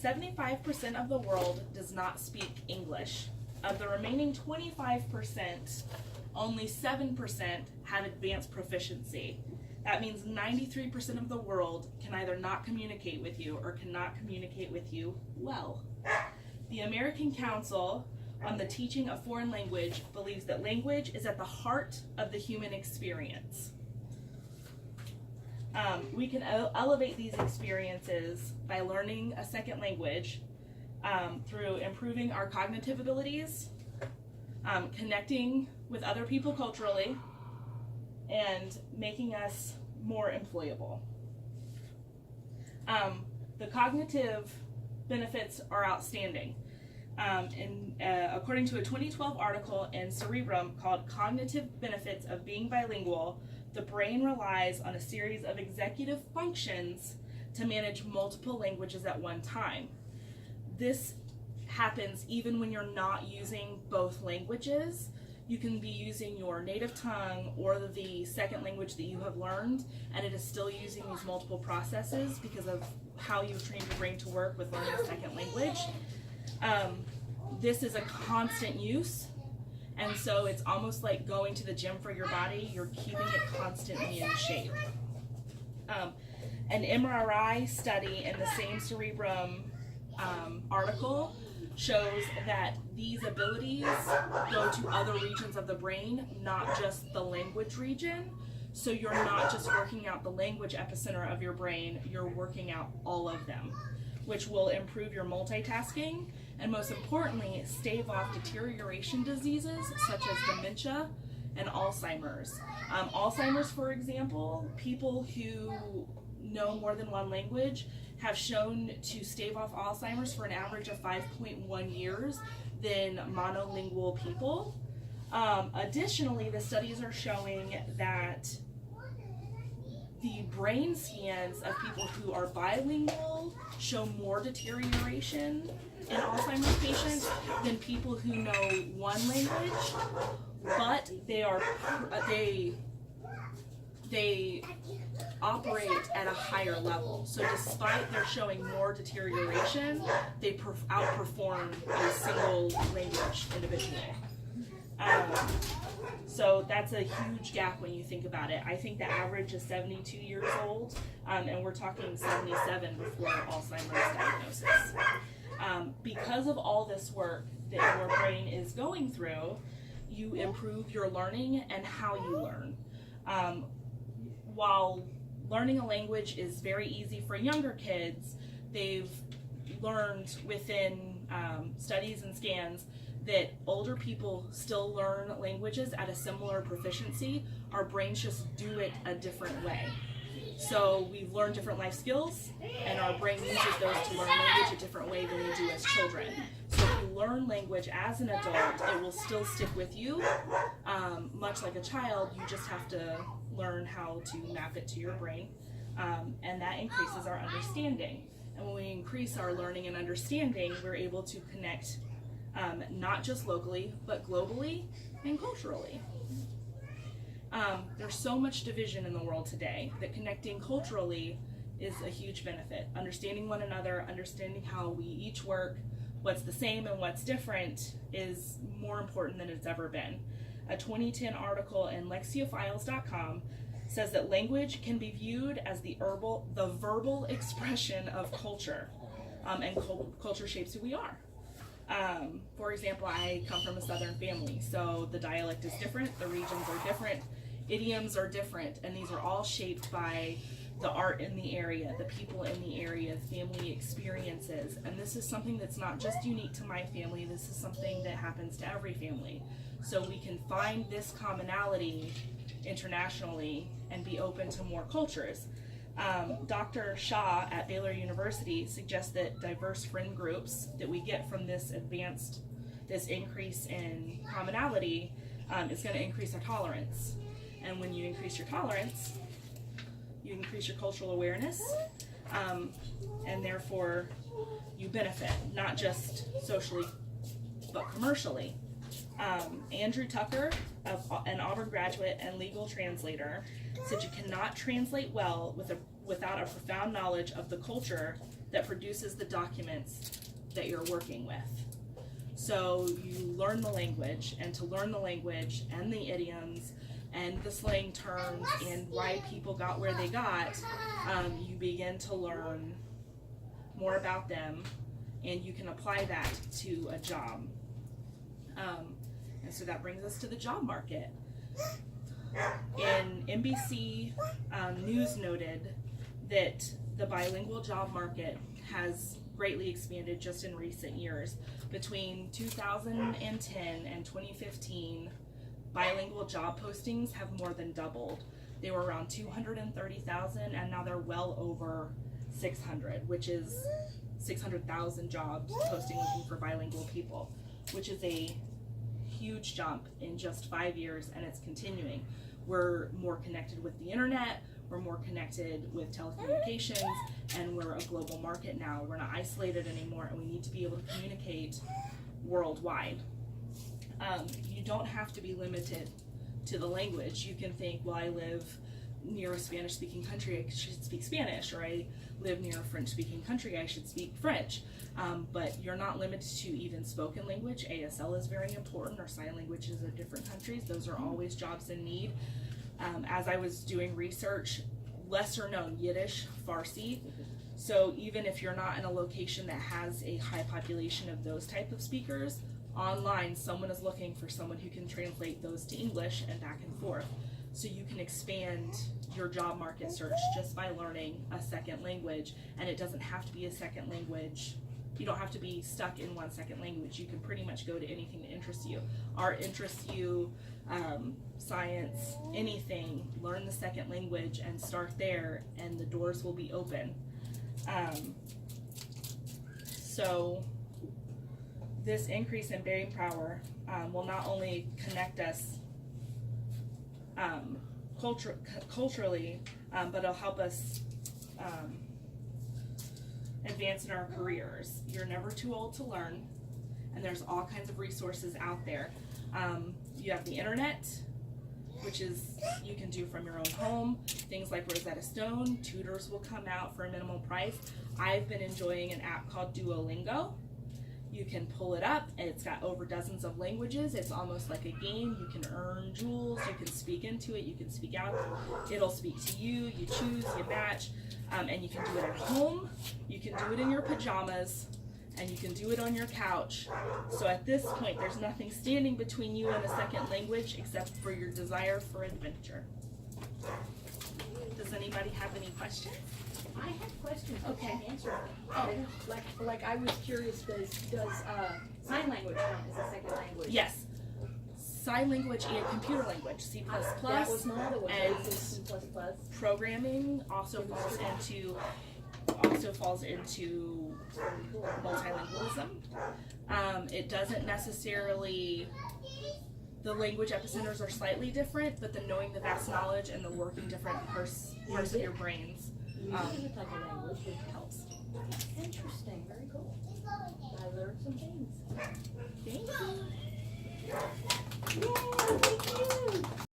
75% of the world does not speak English. Of the remaining 25%, only 7% have advanced proficiency. That means 93% of the world can either not communicate with you or cannot communicate with you well. The American Council on the Teaching of Foreign Language believes that language is at the heart of the human experience. We can elevate these experiences by learning a second language through improving our cognitive abilities, connecting with other people culturally, and making us more employable. The cognitive benefits are outstanding. According to a 2012 article in Cerebrum called Cognitive Benefits of Being Bilingual, the brain relies on a series of executive functions to manage multiple languages at one time. This happens even when you're not using both languages. You can be using your native tongue or the second language that you have learned, and it is still using these multiple processes because of how you've trained your brain to work with learning a second language. This is a constant use, and so it's almost like going to the gym for your body. You're keeping it constantly in shape. An MRI study in the same Cerebrum article shows that these abilities go to other regions of the brain, not just the language region. So you're not just working out the language epicenter of your brain, you're working out all of them, which will improve your multitasking and, most importantly, stave off deterioration diseases such as dementia and Alzheimer's. Alzheimer's, for example, people who know more than one language have shown to stave off Alzheimer's for an average of 5.1 years than monolingual people. Additionally, the studies are showing that the brain scans of people who are bilingual show more deterioration in Alzheimer's patients than people who know one language, but they operate at a higher level. So despite their showing more deterioration, they outperform a single language individual. So that's a huge gap when you think about it. I think the average is 72 years old, and we're talking 77 before Alzheimer's diagnosis. Because of all this work that your brain is going through, you improve your learning and how you learn. While learning a language is very easy for younger kids, they've learned within studies and scans that older people still learn languages at a similar proficiency. Our brains just do it a different way. So we've learned different life skills, and our brain uses those to learn language a different way than we do as children. So if you learn language as an adult, it will still stick with you. Much like a child, you just have to learn how to map it to your brain, and that increases our understanding. And when we increase our learning and understanding, we're able to connect not just locally, but globally and culturally. There's so much division in the world today that connecting culturally is a huge benefit. Understanding one another, understanding how we each work, what's the same and what's different is more important than it's ever been. A 2010 article in lexiofiles.com says that language can be viewed as the verbal expression of culture, and culture shapes who we are. For example, I come from a Southern family, so the dialect is different, the regions are different, idioms are different, and these are all shaped by the art in the area, the people in the area, family experiences. And this is something that's not just unique to my family, this is something that happens to every family. So we can find this commonality internationally and be open to more cultures. Dr. Shah at Baylor University suggests that diverse friend groups that we get from this increase in commonality is going to increase our tolerance. And when you increase your tolerance, you increase your cultural awareness, and therefore you benefit, not just socially, but commercially. Andrew Tucker, an Auburn graduate and legal translator, said you cannot translate well without a profound knowledge of the culture that produces the documents that you're working with. So you learn the language, and to learn the language and the idioms and the slang terms and why people got where they got, you begin to learn more about them, and you can apply that to a job. And so that brings us to the job market. And NBC News noted that the bilingual job market has greatly expanded just in recent years. Between 2010 and 2015, bilingual job postings have more than doubled. They were around 230,000, and now they're well over 600, which is 600,000 jobs posting looking for bilingual people, which is a huge jump in just 5 years, and it's continuing. We're more connected with the internet, we're more connected with telecommunications, and we're a global market now. We're not isolated anymore, and we need to be able to communicate worldwide. You don't have to be limited to the language. You can think, well, I live near a Spanish-speaking country, I should speak Spanish, or I live near a French-speaking country, I should speak French. But you're not limited to even spoken language. ASL is very important, or sign languages of different countries. Those are always jobs in need. As I was doing research, lesser known, Yiddish, Farsi. So even if you're not in a location that has a high population of those type of speakers, online someone is looking for someone who can translate those to English and back and forth. So you can expand your job market search just by learning a second language, and it doesn't have to be a second language. You don't have to be stuck in one second language. You can pretty much go to anything that interests you. Art interests you, science, anything. Learn the second language and start there, and the doors will be open. So this increase in brain power will not only connect us culturally, but it'll help us advance in our careers. You're never too old to learn, and there's all kinds of resources out there. You have the internet, which is you can do from your own home. Things like Rosetta Stone, tutors will come out for a minimal price. I've been enjoying an app called Duolingo. You can pull it up, and it's got over dozens of languages. It's almost like a game. You can earn jewels, you can speak into it, you can speak out. It'll speak to you, you choose, you match, and you can do it at home, you can do it in your pajamas, and you can do it on your couch. So at this point, there's nothing standing between you and a second language except for your desire for adventure. Does anybody have any questions? I have questions. Okay. You can answer them. Oh, like I was curious. Does sign language count as a second language? Yes. Sign language and computer language, C++, that was my other one. and C++. programming also falls into multilingualism. It doesn't necessarily. The language epicenters are slightly different, but the knowing the vast knowledge and the working different parts of your brains Like a language. helps. Interesting. Very cool. I learned some things. Thank you. Yay!